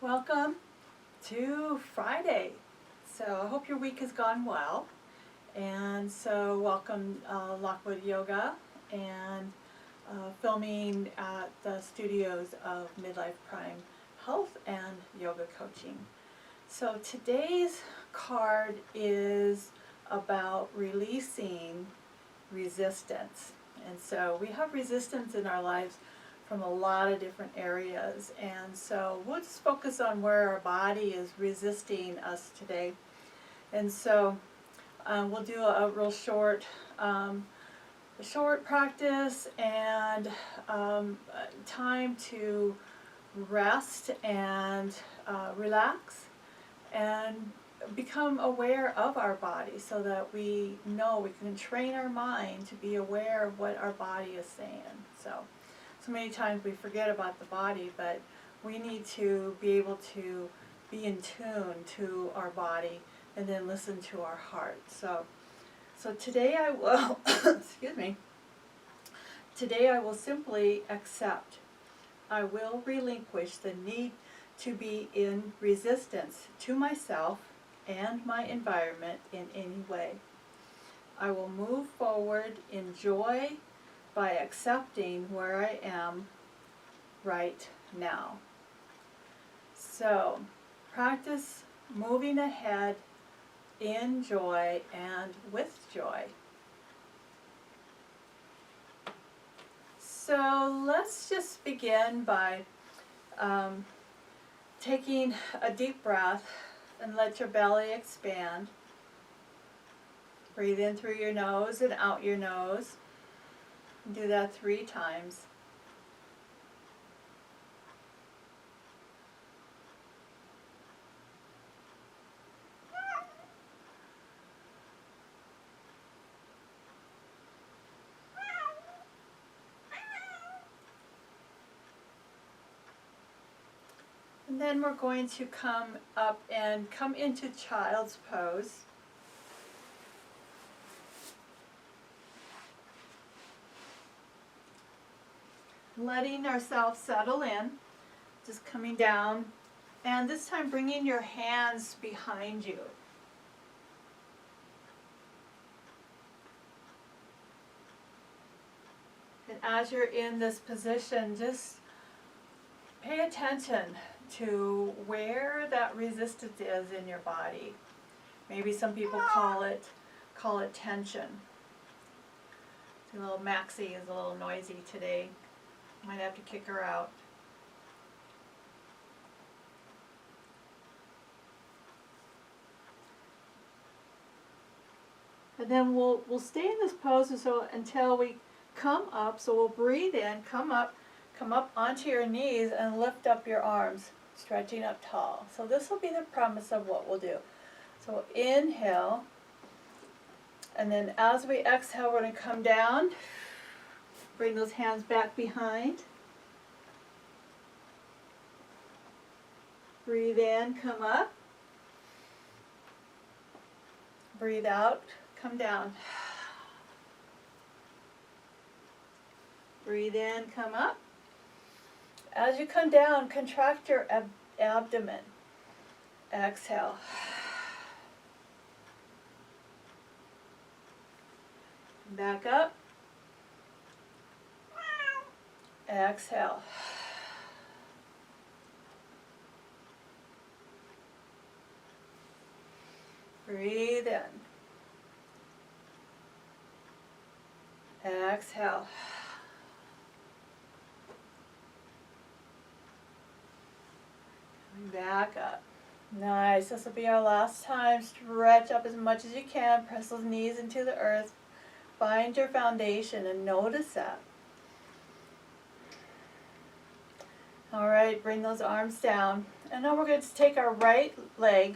Welcome to Friday. So I hope your week has gone well. And so welcome Lockwood Yoga and filming at the studios of Midlife Prime Health and Yoga Coaching. So today's card is about releasing resistance. And so we have resistance in our lives from a lot of different areas, and so we'll just focus on where our body is resisting us today. And so we'll do a real short practice and time to rest and relax and become aware of our body, so that we know we can train our mind to be aware of what our body is saying. So many times we forget about the body, but we need to be able to be in tune to our body and then listen to our heart. So today I will, excuse me, today I will simply accept. I will relinquish the need to be in resistance to myself and my environment in any way. I will move forward in joy by accepting where I am right now. So practice moving ahead in joy and with joy. So let's just begin by taking a deep breath and let your belly expand. Breathe in through your nose and out your nose. Do that 3 times. And then we're going to come up and come into child's pose. Letting ourselves settle in, just coming down, and this time bringing your hands behind you. And as you're in this position, just pay attention to where that resistance is in your body. Maybe some people call it tension. The little Maxie is a little noisy today. Might have to kick her out. And then we'll stay in this pose until we come up. So we'll breathe in, come up onto your knees and lift up your arms, stretching up tall. So this will be the premise of what we'll do. So inhale, and then as we exhale, we're going to come down. Bring those hands back behind. Breathe in, come up. Breathe out, come down. Breathe in, come up. As you come down, contract your abdomen. Exhale. Back up. Exhale. Breathe in. Exhale. Coming back up. Nice. This will be our last time. Stretch up as much as you can. Press those knees into the earth. Find your foundation and notice that. All right, bring those arms down. And now we're going to take our right leg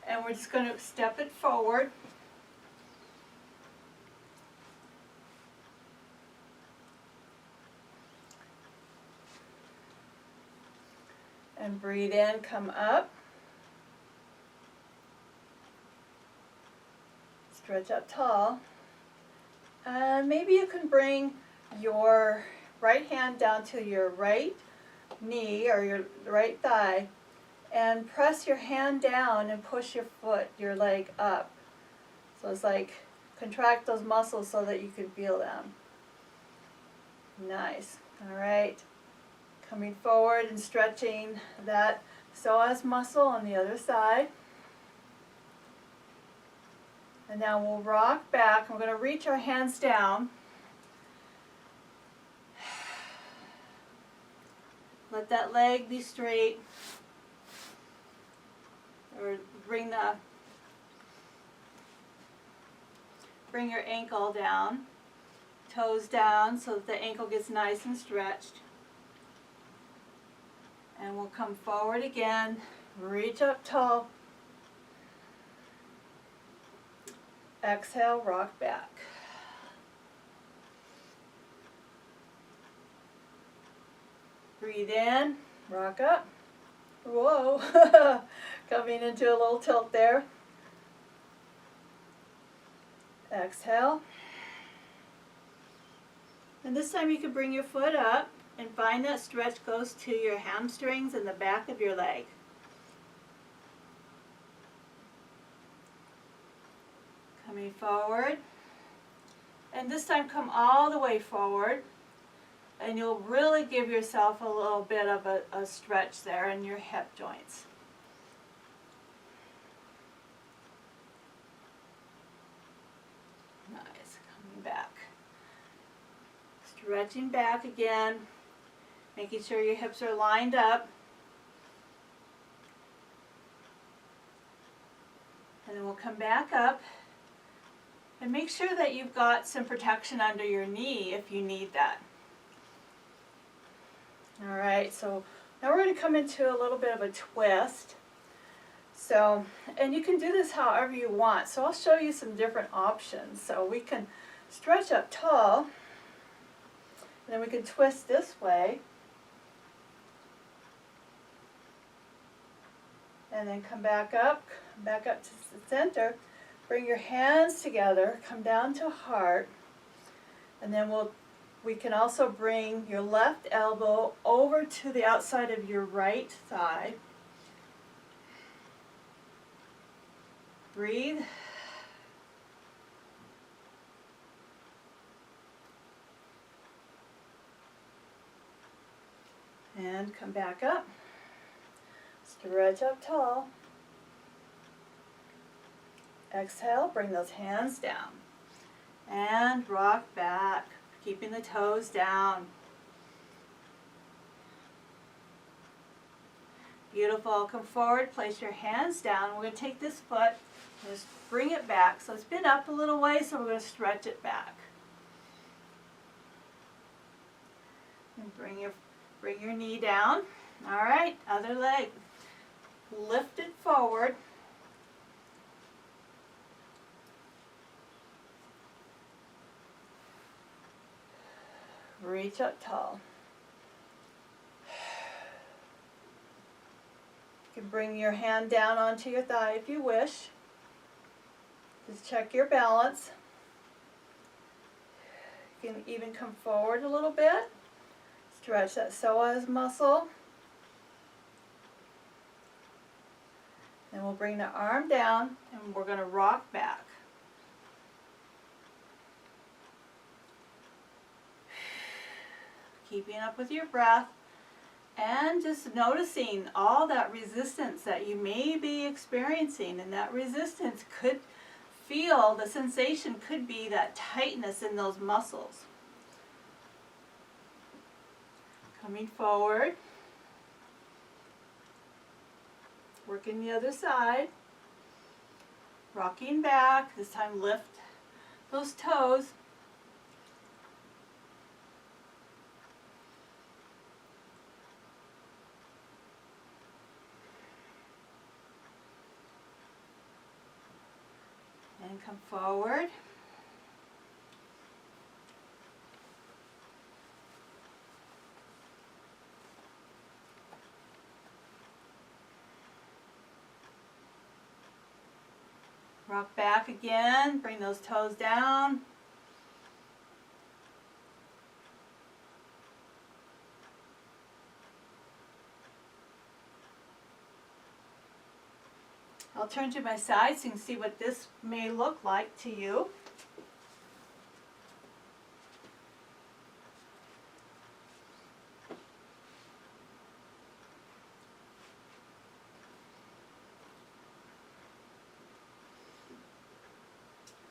and we're just going to step it forward. And breathe in, come up. Stretch up tall. And maybe you can bring your right hand down to your right knee or your right thigh and press your hand down and push your leg up. So it's like contract those muscles so that you can feel them. Nice. All right. Coming forward and stretching that psoas muscle on the other side. And now we'll rock back. We're going to reach our hands down. Let that leg be straight. Or bring your ankle down. Toes down so that the ankle gets nice and stretched. And we'll come forward again. Reach up tall. Exhale, rock back. Breathe in, rock up. Whoa, coming into a little tilt there. Exhale. And this time you can bring your foot up and find that stretch goes to your hamstrings and the back of your leg. Coming forward. And this time come all the way forward. And you'll really give yourself a little bit of a stretch there in your hip joints. Nice. Coming back. Stretching back again. Making sure your hips are lined up. And then we'll come back up. And make sure that you've got some protection under your knee if you need that. All right, so now we're going to come into a little bit of a twist. So, and you can do this however you want. So I'll show you some different options. So we can stretch up tall, and then we can twist this way. And then come back up to the center. Bring your hands together, come down to heart, and then we can also bring your left elbow over to the outside of your right thigh. Breathe. And come back up. Stretch up tall. Exhale, bring those hands down. And rock back, keeping the toes down. Beautiful. Come forward, place your hands down. We're going to take this foot and just bring it back. So it's been up a little way, so we're going to stretch it back. And bring your knee down. All right, other leg. Lift it forward. Reach up tall. You can bring your hand down onto your thigh if you wish. Just check your balance. You can even come forward a little bit. Stretch that psoas muscle. Then we'll bring the arm down and we're going to rock back. Keeping up with your breath and just noticing all that resistance that you may be experiencing, and that resistance could feel, the sensation could be that tightness in those muscles. Coming forward, working the other side, rocking back, this time lift those toes. And come forward. Rock back again, bring those toes down. I'll turn to my side so you can see what this may look like to you.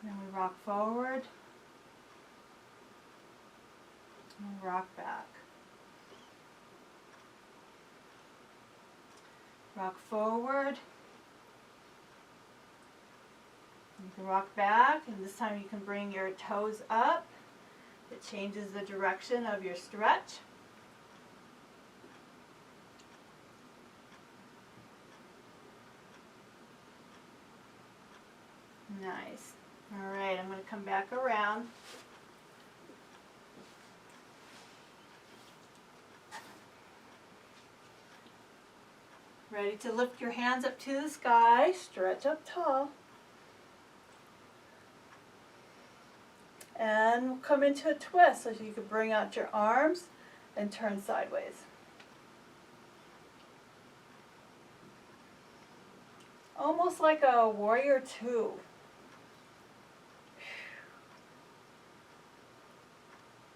Then we rock forward and rock back. Rock forward. You can rock back, and this time you can bring your toes up. It changes the direction of your stretch. Nice. All right, I'm going to come back around. Ready to lift your hands up to the sky, stretch up tall. And we'll come into a twist so you can bring out your arms and turn sideways. Almost like a warrior two.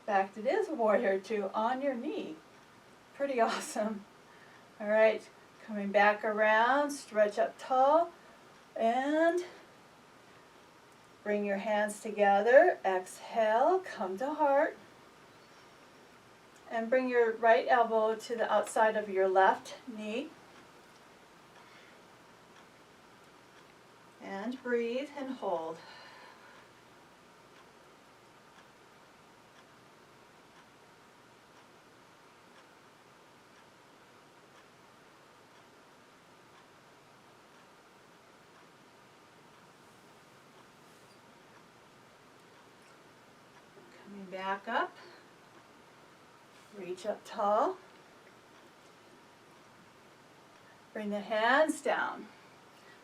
In fact, it is a warrior two on your knee. Pretty awesome. All right, coming back around, stretch up tall, and bring your hands together. Exhale, come to heart. And bring your right elbow to the outside of your left knee. And breathe and hold. Coming back up. Reach up tall. Bring the hands down.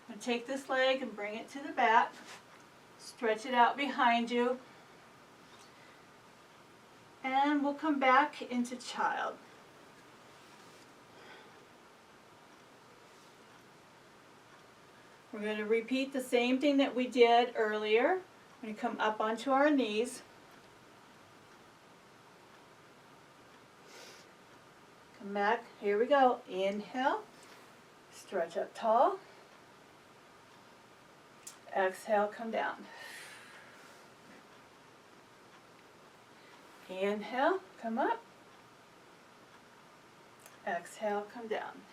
I'm going to take this leg and bring it to the back. Stretch it out behind you. And we'll come back into child. We're going to repeat the same thing that we did earlier. We're going to come up onto our knees. Come back. Here we go. Inhale. Stretch up tall. Exhale, come down. Inhale, come up. Exhale, come down.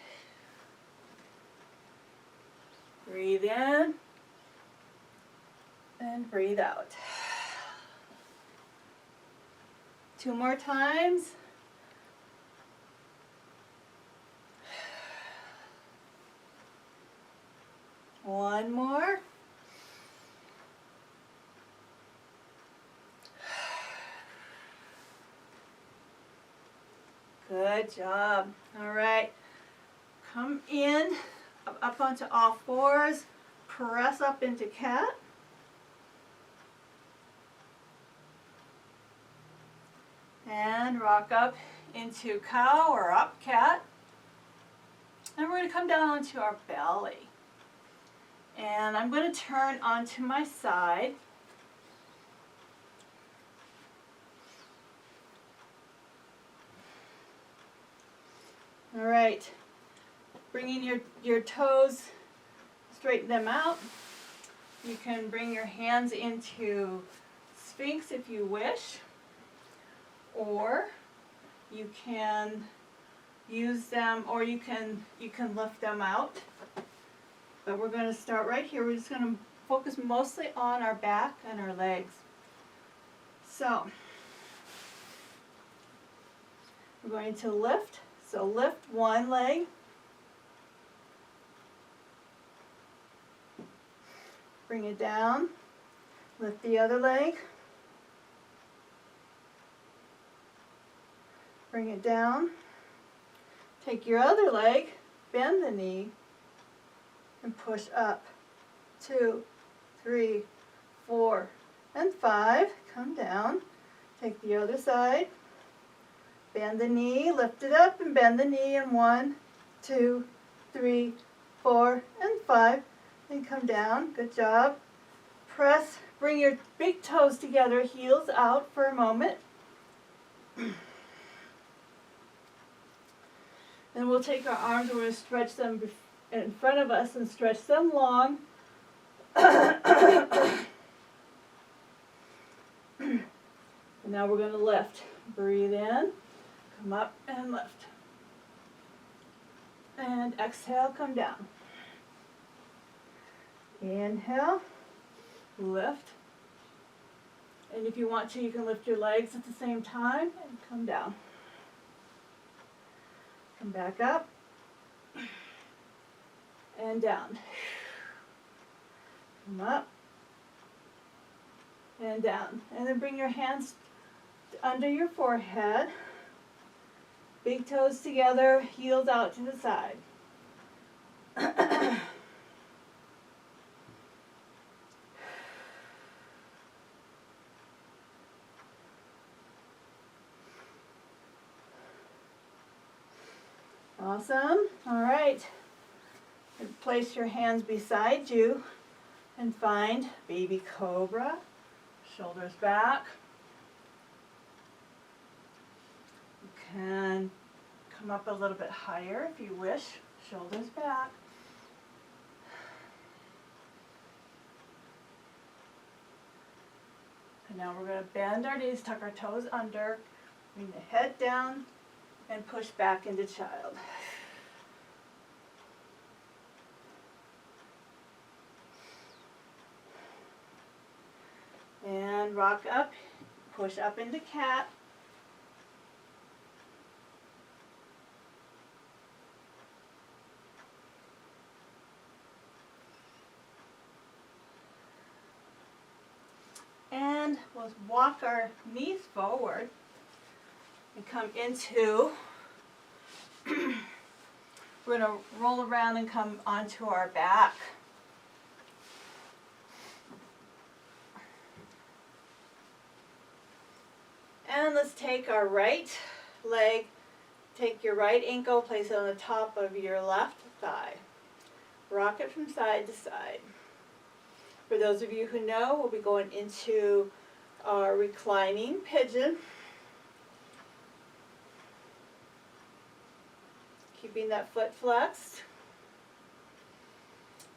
Breathe in and breathe out. 2 more times. One more. Good job. All right. Come in, up onto all fours. Press up into cat. And rock up into cow or up cat. And we're going to come down onto our belly. And I'm going to turn onto my side. All right, bringing your toes, straighten them out. You can bring your hands into Sphinx if you wish, or you can use them, or you can lift them out. But we're going to start right here. We're just going to focus mostly on our back and our legs. So, we're going to lift. So lift one leg. Bring it down. Lift the other leg. Bring it down. Take your other leg, bend the knee, and push up. 2, 3, 4, and 5. Come down. Take the other side. Bend the knee, lift it up, and bend the knee. And 1, 2, 3, 4, and 5. and come down. Good job. Press, bring your big toes together, heels out for a moment. Then we'll take our arms and we're going to stretch them in front of us and stretch them long. And now we're going to lift. Breathe in, come up and lift. And exhale, come down. Inhale, lift. And if you want to, you can lift your legs at the same time and come down. Come back up and down. Come up and down. And then bring your hands under your forehead. Big toes together, heels out to the side. Awesome. All right. And place your hands beside you and find baby cobra. Shoulders back. You can come up a little bit higher if you wish. Shoulders back. And now we're going to bend our knees, tuck our toes under, bring the head down, and push back into child. And rock up, push up into cat. And we'll walk our knees forward and come into, we're going to roll around and come onto our back. And let's take our right leg, take your right ankle, place it on the top of your left thigh. Rock it from side to side. For those of you who know, we'll be going into our reclining pigeon. Keeping that foot flexed.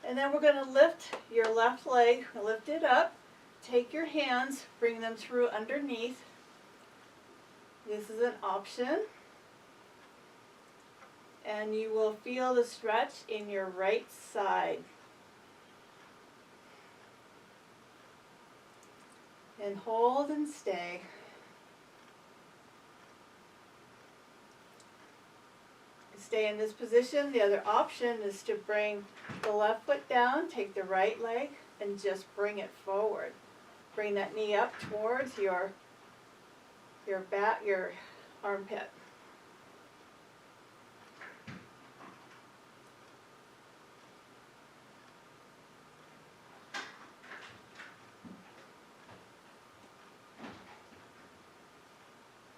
And then we're going to lift your left leg, lift it up. Take your hands, bring them through underneath. This is an option. And you will feel the stretch in your right side. And hold and stay. Stay in this position. The other option is to bring the left foot down, take the right leg, and just bring it forward. Bring that knee up towards your back, your armpit.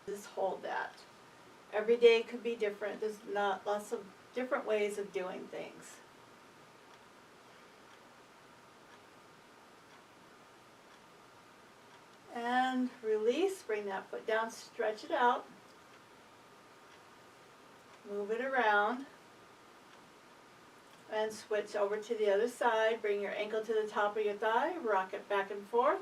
Just hold that. Every day could be different. There's not lots of different ways of doing things. And release, bring that foot down, stretch it out. Move it around. And switch over to the other side. Bring your ankle to the top of your thigh, rock it back and forth.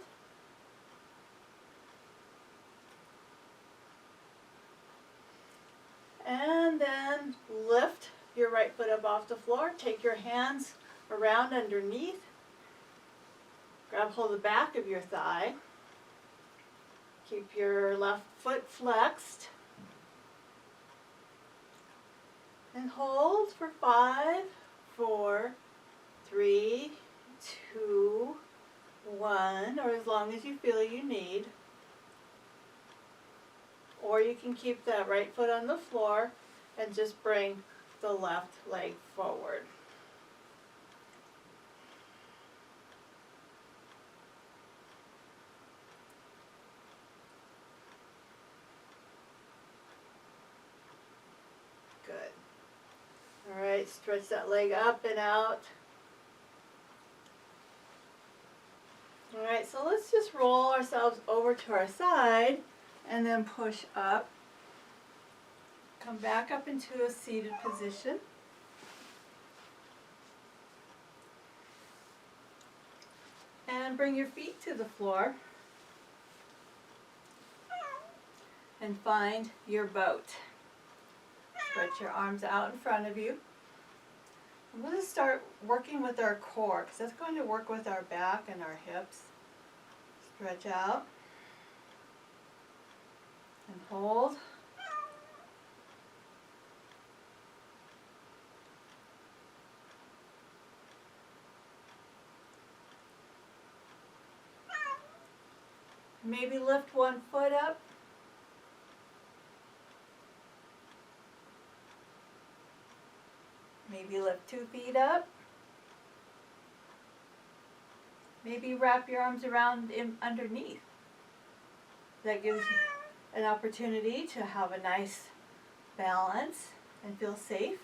And then lift your right foot up off the floor. Take your hands around underneath. Grab hold of the back of your thigh. Keep your left foot flexed. And hold for 5, 4, 3, 2, 1, or as long as you feel you need. Or you can keep that right foot on the floor and just bring the left leg forward. Good. All right, stretch that leg up and out. All right, so let's just roll ourselves over to our side and then push up. Come back up into a seated position. And bring your feet to the floor. And find your boat. Stretch your arms out in front of you. And we'll just start working with our core, because that's going to work with our back and our hips. Stretch out. And hold. Maybe lift one foot up. Maybe lift 2 feet up. Maybe wrap your arms around underneath. That gives you an opportunity to have a nice balance and feel safe.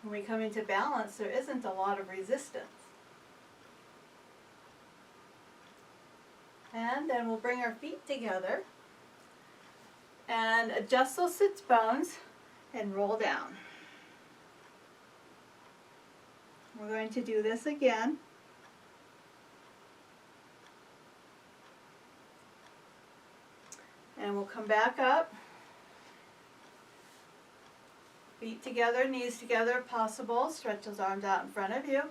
When we come into balance, there isn't a lot of resistance. And then we'll bring our feet together and adjust those sits bones and roll down. We're going to do this again. And we'll come back up. Feet together, knees together if possible. Stretch those arms out in front of you.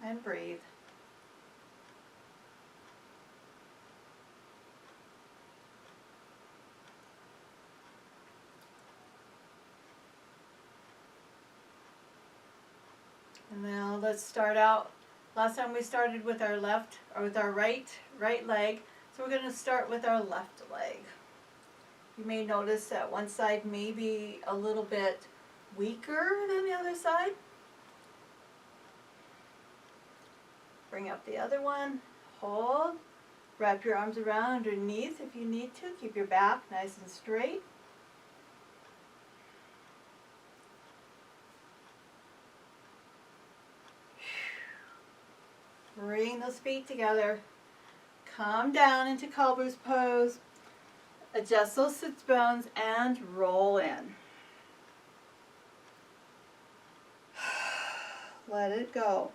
And breathe. And now let's start out. Last time we started with our left, or with our right leg. So we're going to start with our left leg. You may notice that one side may be a little bit weaker than the other side. Bring up the other one. Hold. Wrap your arms around underneath if you need to. Keep your back nice and straight. Bring those feet together. Come down into cobra's pose. Adjust those sits bones and roll in. Let it go.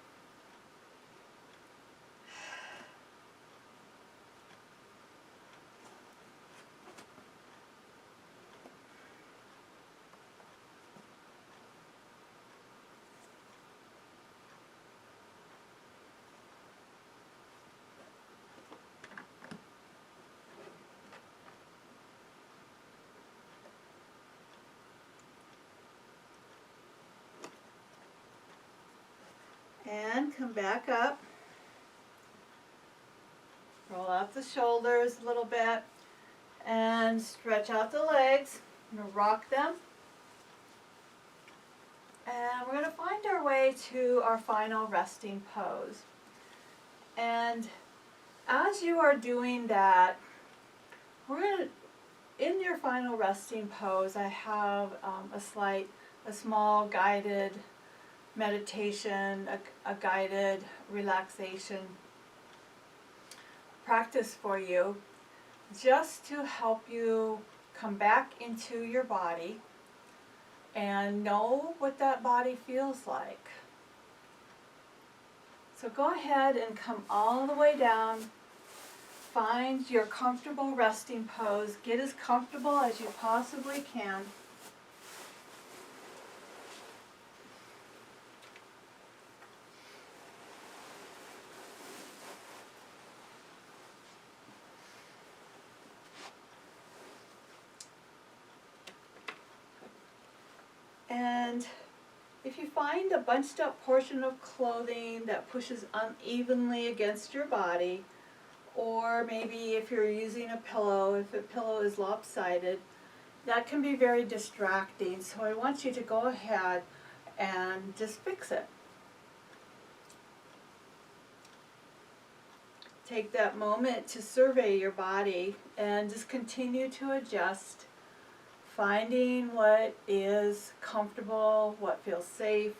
And come back up. Roll out the shoulders a little bit and stretch out the legs. I'm going to rock them. And we're going to find our way to our final resting pose. And as you are doing that, we're going to, in your final resting pose, I have a small guided meditation, a guided relaxation practice for you, just to help you come back into your body and know what that body feels like. So go ahead and come all the way down. Find your comfortable resting pose. Get as comfortable as you possibly can. And if you find a bunched up portion of clothing that pushes unevenly against your body, or maybe if you're using a pillow, if a pillow is lopsided, that can be very distracting. So I want you to go ahead and just fix it. Take that moment to survey your body and just continue to adjust. finding what is comfortable, what feels safe.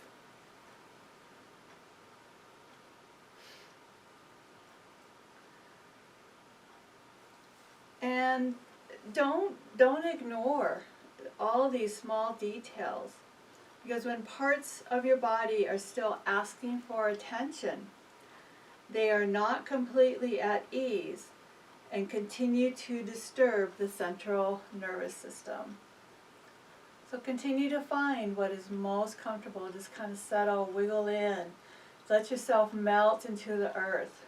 And don't ignore all these small details, because when parts of your body are still asking for attention, they are not completely at ease and continue to disturb the central nervous system. So continue to find what is most comfortable. Just kind of settle, wiggle in. Let yourself melt into the earth.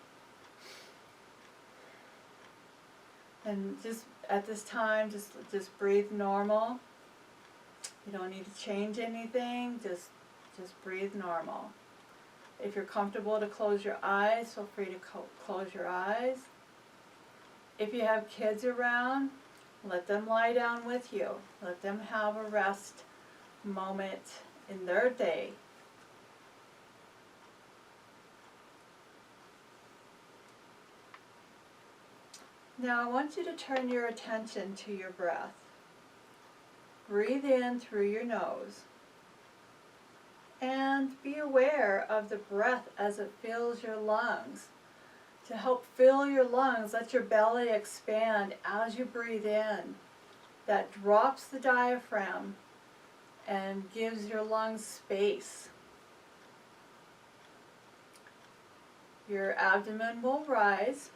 And just at this time, just breathe normal. You don't need to change anything. Just breathe normal. If you're comfortable to close your eyes, feel free to close your eyes. If you have kids around, let them lie down with you. Let them have a rest moment in their day. Now I want you to turn your attention to your breath. Breathe in through your nose. And be aware of the breath as it fills your lungs. To help fill your lungs, let your belly expand as you breathe in. That drops the diaphragm and gives your lungs space. Your abdomen will rise.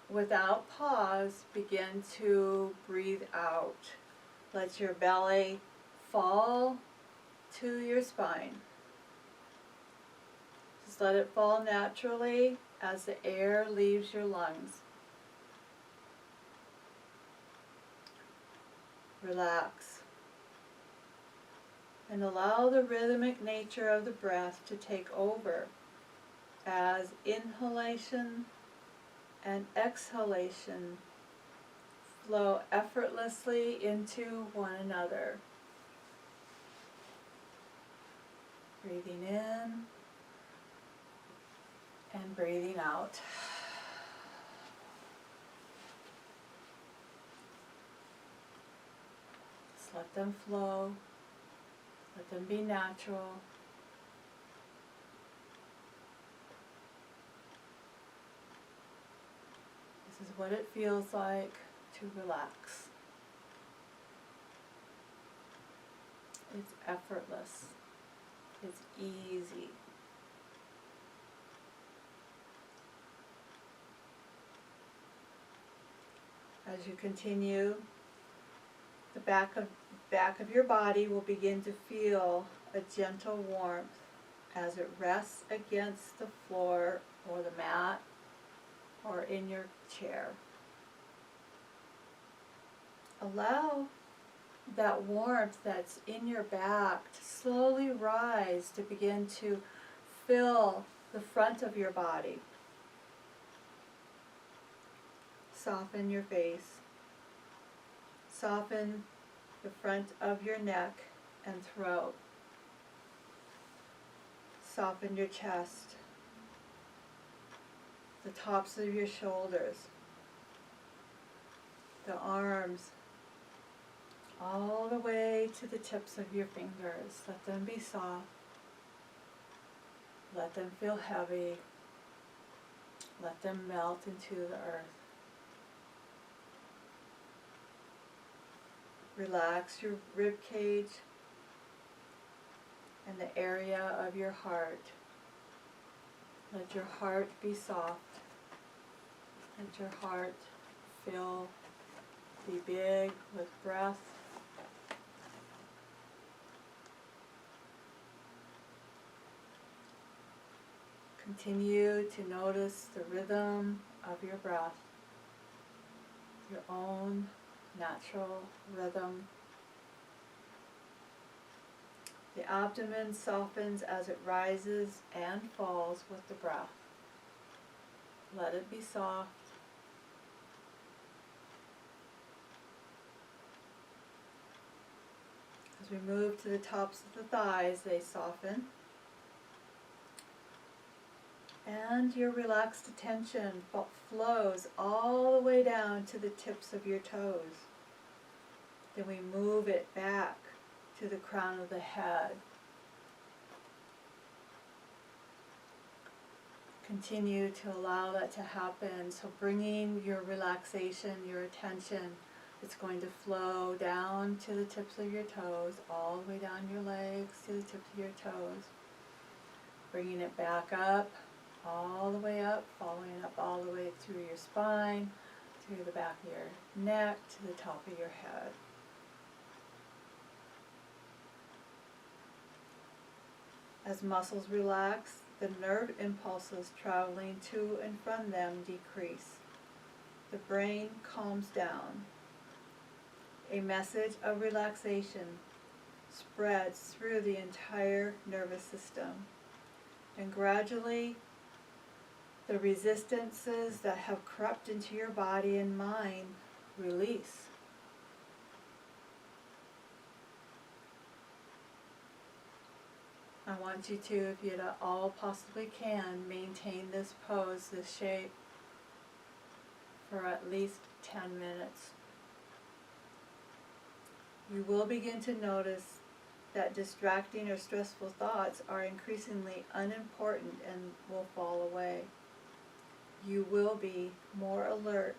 Without pause, begin to breathe out. Let your belly fall to your spine. Just let it fall naturally as the air leaves your lungs. Relax. And allow the rhythmic nature of the breath to take over as inhalation and exhalation flow effortlessly into one another. Breathing in and breathing out. Just let them flow. Let them be natural. This is what it feels like to relax. It's effortless. It's easy. As you continue, the back of your body will begin to feel a gentle warmth as it rests against the floor or the mat or in your chair. Allow that warmth that's in your back to slowly rise, to begin to fill the front of your body. Soften your face. Soften the front of your neck and throat. Soften your chest. The tops of your shoulders. The arms. All the way to the tips of your fingers. Let them be soft. Let them feel heavy. Let them melt into the earth. Relax your rib cage and the area of your heart. Let your heart be soft. Let your heart be big with breath. Continue to notice the rhythm of your breath, your own natural rhythm. The abdomen softens as it rises and falls with the breath. Let it be soft. As we move to the tops of the thighs, they soften. And your relaxed attention flows all the way down to the tips of your toes. Then we move it back to the crown of the head. Continue to allow that to happen. So bringing your relaxation, your attention, it's going to flow down to the tips of your toes, all the way down your legs to the tips of your toes. Bringing it back up, all the way up, following up all the way through your spine, through the back of your neck, to the top of your head. As muscles relax, the nerve impulses traveling to and from them decrease. The brain calms down. A message of relaxation spreads through the entire nervous system, and gradually the resistances that have crept into your body and mind release. I want you to, if you at all possibly can, maintain this pose, this shape, for at least 10 minutes. You will begin to notice that distracting or stressful thoughts are increasingly unimportant and will fall away. You will be more alert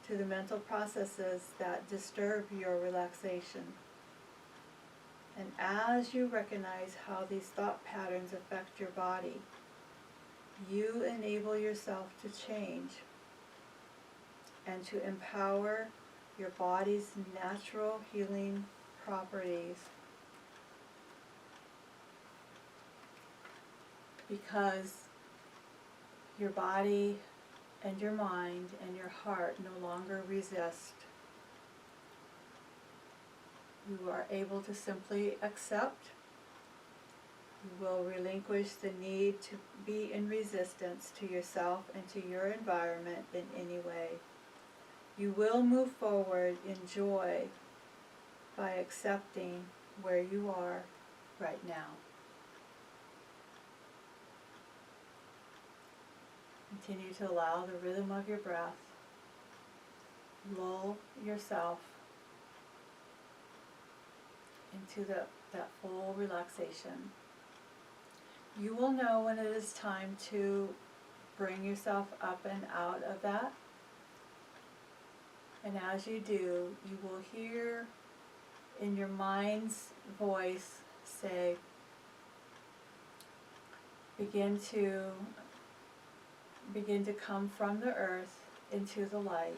to the mental processes that disturb your relaxation. And as you recognize how these thought patterns affect your body, you enable yourself to change and to empower your body's natural healing properties, because your body and your mind and your heart no longer resist. You are able to simply accept. You will relinquish the need to be in resistance to yourself and to your environment in any way. You will move forward in joy by accepting where you are right now. Continue to allow the rhythm of your breath. Lull yourself into that full relaxation. You will know when it is time to bring yourself up and out of that. And as you do, you will hear in your mind's voice say, begin to come from the earth into the light.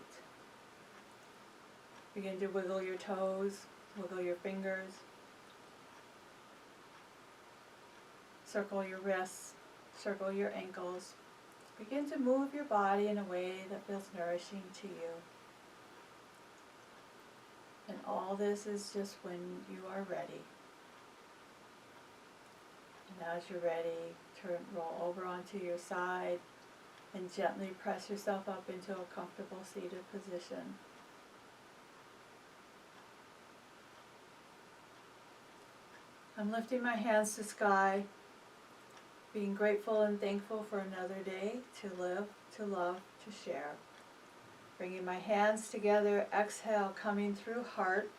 Begin to wiggle your toes, wiggle your fingers, circle your wrists, circle your ankles. Begin to move your body in a way that feels nourishing to you. And all this is just when you are ready. And as you're ready, roll over onto your side and gently press yourself up into a comfortable seated position. I'm lifting my hands to sky, being grateful and thankful for another day to live, to love, to share. Bringing my hands together, exhale, coming through heart,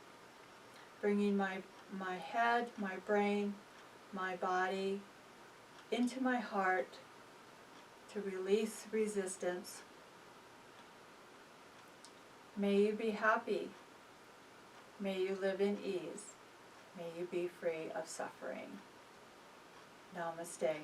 bringing my head, my brain, my body into my heart to release resistance. May you be happy. May you live in ease. May you be free of suffering. Namaste.